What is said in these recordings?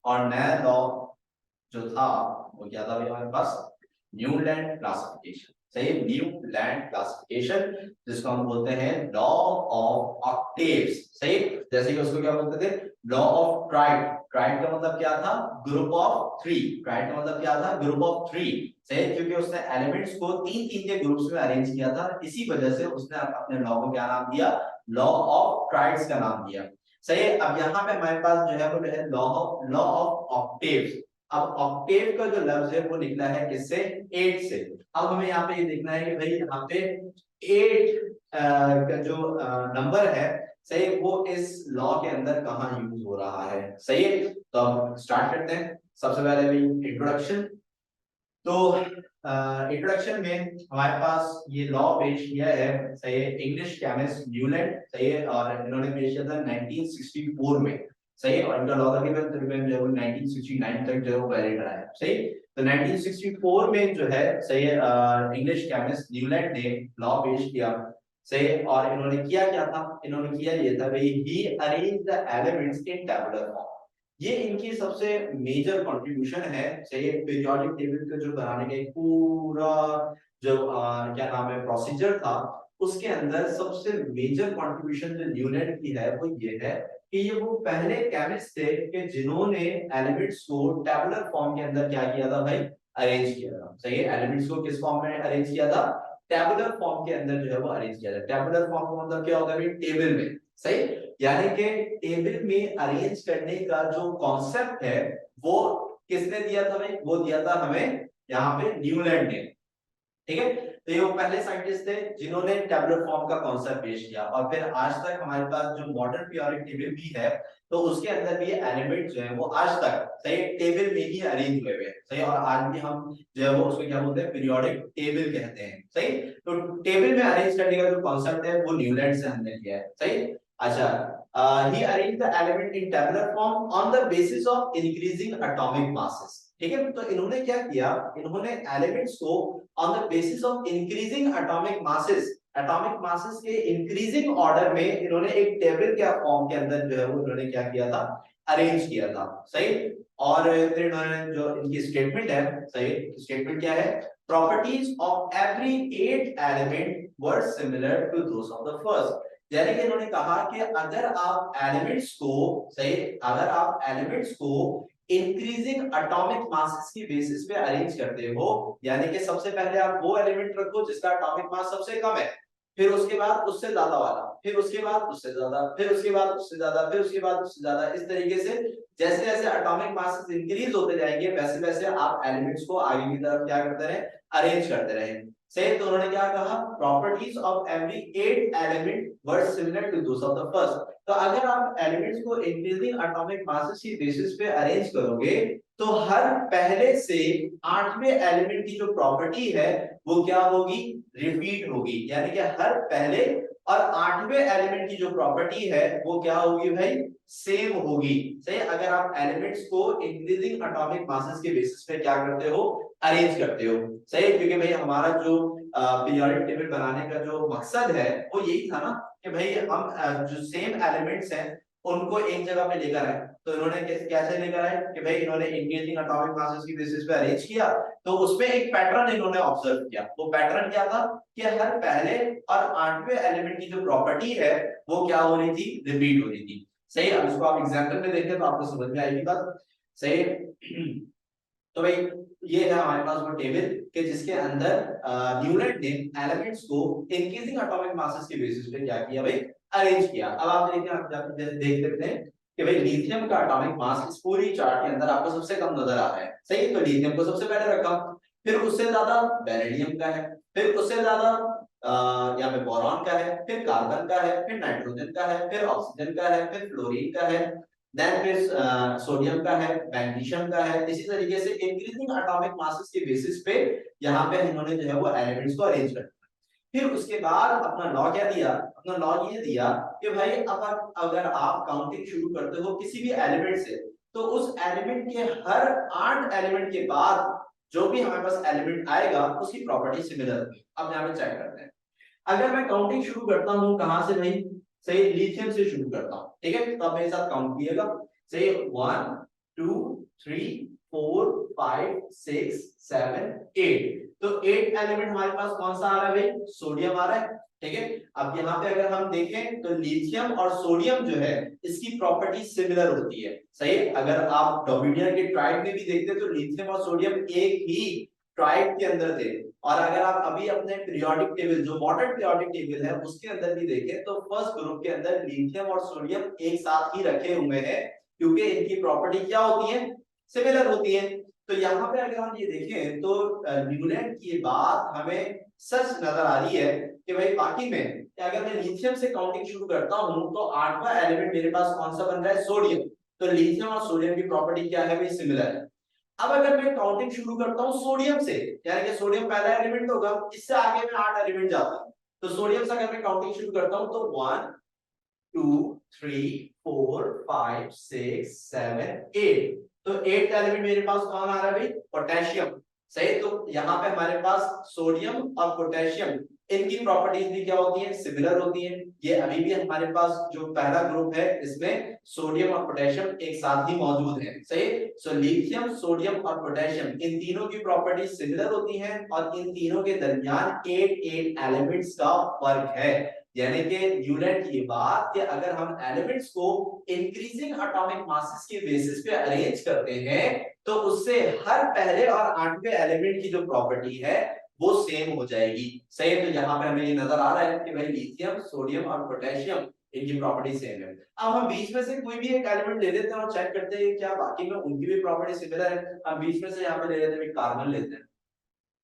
और नया लॉ जो था वो क्या था भाई हमारे पास, न्यू लैंड क्लासिफिकेशन। सही, न्यू लैंड क्लासिफिकेशन, जिसको हम बोलते हैं लॉ ऑफ ऑक्टेव्स। सही, जैसे कि उसको क्या बोलते थे, लॉ ऑफ ट्राइड। ट्राइड का मतलब क्या था, ग्रुप ऑफ थ्री। ट्राइड का मतलब क्या था, ग्रुप ऑफ थ्री। सही, क्योंकि उसने एलिमेंट्स को तीन तीन के ग्रुप्स में अरेंज किया था, इसी वजह से उसने अपने लॉ को क्या नाम दिया, लॉ ऑफ ट्राइड्स का नाम दिया। सही है, अब यहाँ पे हमारे पास जो है वो है लॉ ऑफ ऑक्टेव्स। अब ऑक्टेव का जो लफ्ज है वो निकला है किससे, एट से। अब हमें यहाँ पे ये देखना है कि भाई यहाँ पे एट का जो नंबर है, सही, वो इस लॉ के अंदर कहाँ यूज हो रहा है। सही है, तो अब स्टार्ट करते हैं। सबसे पहले भाई इंट्रोडक्शन। तो इंट्रोडक्शन में हमारे पास ये लॉ पेश किया है, सही है, इंग्लिश केमिस्ट न्यूलैंड। सही है, और इन्होंने पेश किया था 1964 में। सही है, और इनका लॉ तकरीबन जो है वो 1969 तक जो है वो वैलिड रहा है। सही, तो 1964 में जो है, सही है, इंग्लिश केमिस्ट न्यूलैंड ने लॉ पेश किया। सही है, और इन्होंने किया क्या था, इन्होंने किया ये था भाई, he arrange the elements in tabular form. ये इनकी सबसे मेजर कंट्रीब्यूशन है। सही, पीरियोडिक टेबल का जो बनाने का एक पूरा जो क्या नाम है प्रोसीजर था, उसके अंदर सबसे मेजर कंट्रीब्यूशन जो न्यूलैंड की है वो ये है कि ये वो पहले केमिस्ट थे कि जिन्होंने एलिमेंट्स को टेबुलर फॉर्म के अंदर क्या किया था भाई, अरेंज किया था। सही है, एलिमेंट्स को किस फॉर्म में अरेंज किया था, टेबुलर फॉर्म के अंदर जो है वो अरेंज किया था। टेबुलर फॉर्म का मतलब क्या होता है भाई, टेबल में। सही, यानी कि टेबल में अरेंज करने का जो कॉन्सेप्ट है वो किसने दिया था भाई, वो दिया था हमें यहाँ पे न्यूलैंड ने। ठीक है, तो ये वो पहले साइंटिस्ट थे जिन्होंने टेबुलर फॉर्म का कॉन्सेप्ट पेश किया, और फिर आज तक हमारे पास जो मॉडर्न पीरियोडिक टेबल भी है, तो उसके अंदर भी एलिमेंट जो है वो आज तक, सही, टेबल में ही अरेंज हुए हुए हैं। सही, और आज भी हम जो है वो उसको क्या बोलते हैं, पीरियोडिक टेबल कहते हैं। सही, तो टेबल में अरेंज करने का जो कॉन्सेप्ट है वो न्यूलैंड से हमने लिया है। सही, अच्छा, he arranged the element in tabular form on the basis of increasing atomic masses। ठीक है, तो इन्होंने क्या किया, इन्होंने एलिमेंट्स को on the basis of increasing atomic masses, atomic masses के इंक्रीजिंग ऑर्डर में इन्होंने एक टेबल के फॉर्म के अंदर जो है वो इन्होंने क्या किया था, अरेंज किया था। सही, और फिर इन्होंने जो इनकी स्टेटमेंट है, सही, स्टेटमेंट क्या है, properties of every 8 element were similar to those of the first. यानी कि इन्होंने कहा कि अगर आप एलिमेंट्स को, सही, अगर आप एलिमेंट्स को इंक्रीजिंग एटॉमिक मासेस की बेसिस पे अरेंज करते हो, यानी कि सबसे पहले आप वो एलिमेंट रखो जिसका एटॉमिक मास सबसे कम है, फिर उसके बाद उससे ज्यादा वाला, फिर उसके बाद उससे ज्यादा, फिर उसके बाद उससे ज्यादा, फिर उसके बाद उससे ज्यादा, इस तरीके से जैसे जैसे एटॉमिक मासेस इंक्रीज होते जाएंगे वैसे वैसे आप एलिमेंट्स को आगे की तरफ क्या करते रहे, अरेंज करते रहे। सही, तो उन्होंने क्या कहा, properties of every 8 element were similar to those of the first. तो अगर आप एलिमेंट्स को इंक्रीजिंग एटॉमिक मासेस की बेसिस पे अरेंज करोगे, तो हर पहले से 8वें एलिमेंट की जो प्रॉपर्टी है वो क्या होगी, रिपीट होगी। यानी कि हर पहले और 8वें एलिमेंट की जो प्रॉपर्टी है वो क्या होगी भाई, सेम होगी। सही, अगर आप एलिमेंट्स को इंक्रीजिंग एटॉमिक मासेस के बेसिस पे क्या करते हो, अरेंज करते हो। सही, क्योंकि भाई हमारा जो पीरियोडिक टेबल बनाने का जो मकसद है वो यही था ना कि भाई हम जो सेम एलिमेंट्स हैं उनको एक जगह पे लेकर आए। तो इन्होंने कैसे लेकर आए कि भाई इन्होंने इंक्रीजिंग एटॉमिक मासेस की बेसिस पे अरेंज किया, तो उसमें एक पैटर्न इन्होंने ऑब्जर्व किया। वो पैटर्न क्या था कि हर पहले और 8वें एलिमेंट की जो प्रॉपर्टी है वो क्या हो रही थी, रिपीट हो रही थी। सही, अब इसको आप एग्जांपल में देखें तो आपको समझ में आएगी बात। सही, तो भाई ये है हमारे पास वो टेबल कि जिसके अंदर न्यूलैंड ने एलिमेंट्स को इंक्रीजिंग एटॉमिक मासेस के बेसिस पे क्या किया भाई, अरेंज किया। अब आप देखिए, आप देख सकते हैं कि भाई लिथियम का एटॉमिक मास इस पूरी चार्ट के अंदर आपको सबसे कम नजर आ रहा है। सही, तो लिथियम को सबसे पहले रखा, फिर उससे ज्यादा बेरिलियम का है, फिर उससे ज्यादा यहाँ पे बोरॉन का है, फिर कार्बन का है, फिर नाइट्रोजन का है, फिर ऑक्सीजन का है, फिर फ्लोरीन का है, देन फिर सोडियम का है, मैग्नीशियम का है। इसी तरीके से इंक्रीजिंग एटॉमिक मासेस के बेसिस पे यहाँ पे इन्होंने जो है वो एलिमेंट्स को अरेंज कर। फिर उसके बाद अपना लॉ क्या दिया, अपना लॉ ये दिया कि भाई अब अगर आप काउंटिंग शुरू करते हो किसी भी एलिमेंट से, तो उस एलिमेंट के हर 8 एलिमेंट के बाद जो भी हमारे पास एलिमेंट आएगा उसकी प्रॉपर्टी सिमिलर होगी। अब यहाँ पे चेक करते हैं, अगर मैं काउंटिंग शुरू करता हूँ कहां से भाई, सही, लिथियम से शुरू करता हूँ। ठीक है, तो आप मेरे साथ काउंट कीजिएगा। सही, 1 2 3 4 5 6 7 8। तो 8 एलिमेंट हमारे पास कौन सा आ रहा है भाई, सोडियम आ रहा है। ठीक है, अब यहाँ पे अगर हम देखें तो लिथियम और सोडियम जो है इसकी प्रॉपर्टी सिमिलर होती है। सही है, अगर आप डोमिनियन के ट्राइड में भी देखते हैं तो लिथियम और सोडियम एक ही ट्राइड के अंदर थे। और अगर आप अभी अपने पीरियोडिक टेबल जो मॉडर्न पीरियोडिक टेबल है उसके अंदर भी देखें तो फर्स्ट ग्रुप के अंदर लिथियम और सोडियम एक साथ ही रखे हुए हैं, क्योंकि इनकी प्रॉपर्टी क्या होती है, सिमिलर होती है। तो यहाँ पे अगर हम ये देखें तो न्यूलैंड की बात हमें सच नजर आ रही है कि भाई बाकी में कि अगर मैं लिथियम से काउंटिंग शुरू करता हूं तो आठवां एलिमेंट मेरे पास कौन सा बन रहा है, सोडियम। तो लिथियम और सोडियम की प्रॉपर्टी क्या है भाई, सिमिलर है। अब अगर मैं काउंटिंग शुरू करता हूं सोडियम से, यानी कि सोडियम पहला एलिमेंट होगा, इससे आगे मैं 8 एलिमेंट जाता हूं। तो सोडियम से अगर मैं काउंटिंग शुरू करता हूं तो 1 2 3 4 5 6 7 8। तो 8 एलिमेंट मेरे पास कौन आ रहा है भाई, पोटेशियम। सही, तो यहाँ पे हमारे पास सोडियम और पोटेशियम इनकी प्रॉपर्टीज भी क्या होती हैं, सिमिलर होती हैं। ये अभी भी हमारे पास जो पहला ग्रुप है इसमें सोडियम और पोटेशियम एक साथ ही मौजूद है। सही, सो लिथियम सोडियम और पोटेशियम इन तीनों की प्रॉपर्टीज सिमिलर होती हैं और इन तीनों के दरमियान 8 एलिमेंट्स का फर्क है। यानी कि न्यूलैंड की बात कि अगर हम एलिमेंट्स को इंक्रीजिंग एटॉमिक मासेस के बेसिस पे अरेंज करते हैं तो उससे हर पहले और आठवें एलिमेंट की जो प्रॉपर्टी है वो सेम हो जाएगी। सही है, तो यहाँ पे हमें ये नजर आ रहा है कि भाई लिथियम सोडियम और पोटेशियम इनकी प्रॉपर्टी सेम है। अब हम बीच में से कोई भी एक एलिमेंट ले लेते हैं और चेक करते हैं क्या बाकी में उनकी भी प्रॉपर्टी सिमिलर है। हम बीच में से यहाँ पे ले लेते हैं कार्बन लेते हैं।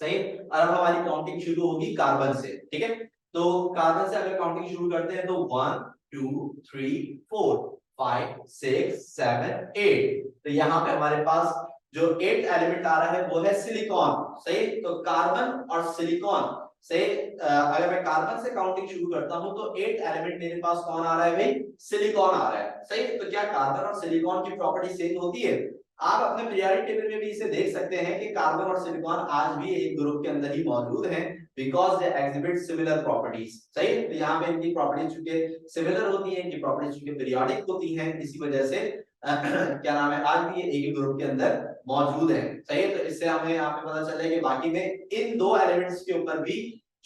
सही, और अब हमारी काउंटिंग शुरू होगी कार्बन से। ठीक है, तो कार्बन से अगर काउंटिंग शुरू करते हैं तो 1 2 3 4 5 6 7 8। तो यहाँ पे हमारे पास जो 8 एलिमेंट आ रहा है वो है सिलिकॉन। सही, तो कार्बन और सिलिकॉन से अगर मैं कार्बन से काउंटिंग शुरू करता हूं तो 8 एलिमेंट मेरे पास कौन आ रहा है भाई, सिलिकॉन आ रहा है। सही, तो क्या कार्बन और सिलिकॉन की प्रॉपर्टी सेम होती है। आप अपने पीरियोडिक टेबल में भी इसे देख सकते हैं कि कार्बन और सिलिकॉन आज भी एक ग्रुप के अंदर ही मौजूद हैं, because they exhibit similar properties. सही, तो यहाँ पे इनकी प्रॉपर्टीज चूंकि सिमिलर होती हैं, इनकी प्रॉपर्टीज चूंकि पीरियोडिक होती हैं, इसी वजह से क्या नाम है, आज भी ये एक ही ग्रुप के अंदर मौजूद है। सही है, तो इससे हमें यहाँ पे पता चला कि बाकी में इन दो एलिमेंट्स के ऊपर भी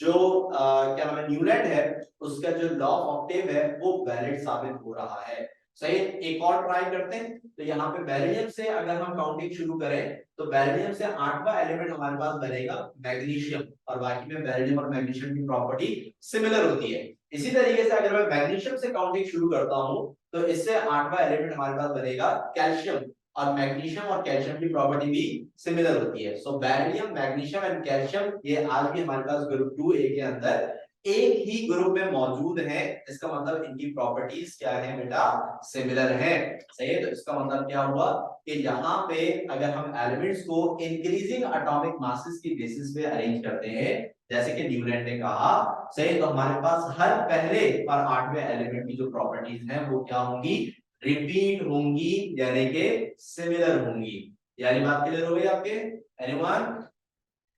जो क्या नाम है न्यूलैंड है उसका जो लॉ ऑफ ऑक्टेव है वो वैलिड साबित हो रहा है। सही, एक और ट्राई करते हैं। तो यहाँ पे बेरिलियम से अगर हम काउंटिंग शुरू करें तो बेरिलियम से आठवां एलिमेंट हमारे पास बनेगा मैग्नीशियम, और बाकी में बेरिलियम और मैग्नीशियम की प्रॉपर्टी सिमिलर होती है। इसी तरीके से अगर मैं मैग्नीशियम से काउंटिंग शुरू करता हूं तो इससे आठवां एलिमेंट हमारे पास बनेगा कैल्शियम, और मैग्नीशियम और कैल्शियम की प्रॉपर्टी भी सिमिलर होती है। सो बेरिलियम मैग्नीशियम एंड कैल्शियम ये आज भी हमारे पास ग्रुप 2A के अंदर एक ही ग्रुप में मौजूद है। इसका मतलब इनकी प्रॉपर्टीज क्या है बेटा, सिमिलर है। सही है, तो इसका मतलब क्या हुआ कि यहाँ पे अगर हम एलिमेंट्स को इंक्रीजिंग एटॉमिक मासेस की बेसिस पे अरेंज करते हैं जैसे कि न्यूलैंड ने कहा, सही, तो हमारे पास हर पहले और आठवें एलिमेंट की जो प्रॉपर्टीज हैं वो क्या होंगी, रिपीट होंगी, यानी कि सिमिलर होंगी। यानी बात क्लियर हो गई आपके, एनीवन,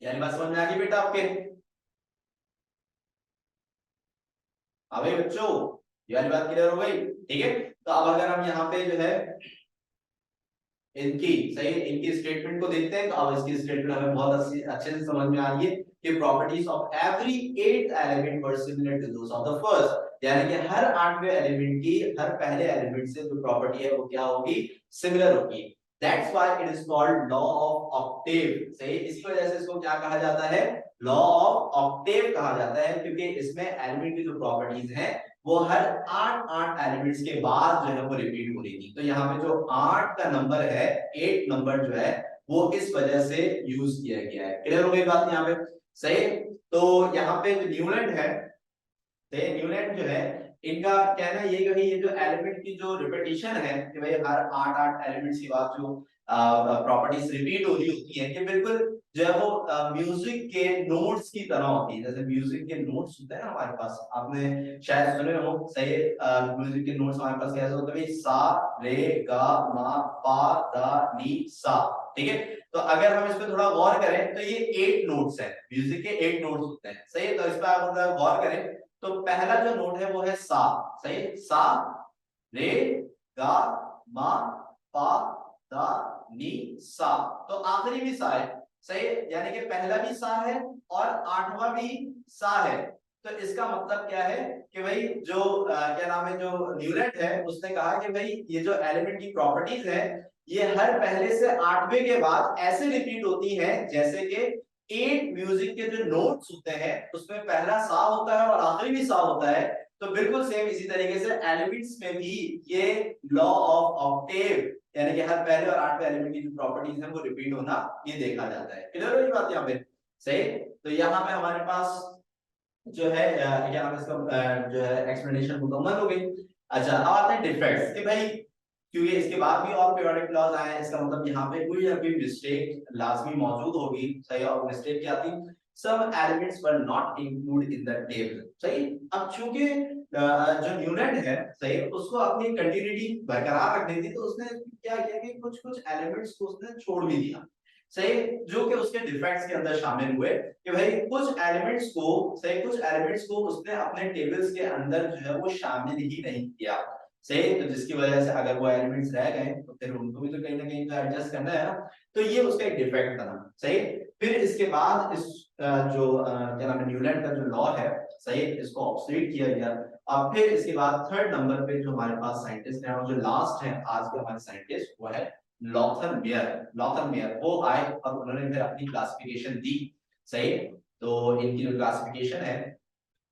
यानी बात समझ में आ गई बेटा आपके। हाँ भाई बच्चों, ये वाली बात क्लियर हो गई। ठीक है, तो अब अगर हम यहाँ पे जो है इनकी सही इनकी स्टेटमेंट को देखते हैं तो अब इसकी स्टेटमेंट हमें बहुत अच्छे से समझ में आ रही है कि properties of every 8th element were similar to those of the first, यानी कि हर आठवें एलिमेंट की हर पहले एलिमेंट से जो प्रॉपर्टी है वो क्या होगी, सिमिलर होगी। That's why it is called law of Octave. सही, इस वजह से इसको क्या कहा जाता है, लॉ ऑफ ऑक्टेव कहा जाता है, क्योंकि इसमें एलिमेंट की जो प्रॉपर्टीज हैं वो हर 8 एलिमेंट्स के बाद जो है वो रिपीट हो रही थी। तो यहाँ पे जो 8 का नंबर है, 8 नंबर जो है वो इस वजह से यूज किया गया है। क्लियर हो गई बात यहाँ पे। सही, तो यहाँ पे जो न्यूलैंड है, न्यूलैंड जो है इनका कहना ये कि ये जो एलिमेंट की जो रिपीटिशन है कि भाई हर 8 एलिमेंट्स के बाद जो प्रॉपर्टीज रिपीट हो रही होती हैं, ये बिल्कुल जो है वो म्यूजिक के नोट्स की तरह होती है। जैसे म्यूजिक के नोट्स होते हैं ना हमारे पास, आपने शायद सुने हो। सही, म्यूजिक के नोट्स हमारे पास कैसे होते हैं, सा रे गा मा पा दा नी सा। ठीक है, तो अगर हम इस पे थोड़ा गौर करें तो ये 8 नोट्स हैं, म्यूजिक के 8 नोट्स होते हैं। सही है, तो इस पे आप अगर गौर करें तो पहला जो नोट है वो है सा। सही, सा रे गा मा पा दा नी सा, तो आखिरी भी सा है, सही, यानी कि पहला भी सा है और आठवां भी सा है। तो इसका मतलब क्या है कि भाई जो क्या नाम है, जो न्यूलैंड है उसने कहा कि भाई ये जो एलिमेंट की प्रॉपर्टीज है ये हर पहले से आठवें के बाद ऐसे रिपीट होती हैं जैसे कि 8 म्यूजिक के जो नोट्स होते हैं उसमें पहला सा होता है और आखिरी भी सा होता है। तो बिल्कुल सेम इसी तरीके से एलिमेंट्स में भी ये लॉ ऑफ ऑक्टेव, यानी कि हर पहले और आठवें एलिमेंट की जो प्रॉपर्टीज है वो रिपीट होना ये देखा जाता है। क्लियर हो ये बात यहाँ पे, सही। तो यहाँ पे हमारे पास जो है क्या नाम है इसका, जो है एक्सप्लेनेशन मुकम्मल हो गई। अच्छा अब आते हैं डिफेक्ट्स कि भाई क्योंकि इसके बाद भी और पीरियोडिक लॉज आए हैं, इसका मतलब यहाँ पे कोई ना कोई मिस्टेक लाजमी मौजूद होगी, सही। और मिस्टेक क्या थी, some elements were not included in the table, सही। अब चूंकि जो न्यूलैंड है, सही, उसको अपनी कंटिन्यूटी बरकरार रखनी थी, तो उसने क्या किया कि कुछ कुछ एलिमेंट्स को उसने छोड़ भी दिया, सही, जो कि उसके डिफेक्ट्स के अंदर शामिल हुए कि भाई कुछ एलिमेंट्स को, सही, कुछ एलिमेंट्स को उसने अपने टेबल्स के अंदर जो है वो शामिल ही नहीं किया, सही। तो जिसकी वजह से अगर वो एलिमेंट्स रह गए तो फिर उनको भी तो कहीं ना कहीं तो एडजस्ट करना है ना, तो ये उसका एक डिफेक्ट था, सही। फिर इसके बाद इस जो क्या नाम है न्यूलैंड का जो लॉ है, सही, इसको ऑब्सोलीट किया गया। अब फिर इसके बाद थर्ड नंबर पे जो हमारे पास साइंटिस्ट है और जो लास्ट है आज के हमारे साइंटिस्ट, वो है लॉथर मेयर। लॉथर मेयर वो आए और उन्होंने फिर अपनी क्लासिफिकेशन दी, सही। तो इनकी जो क्लासिफिकेशन है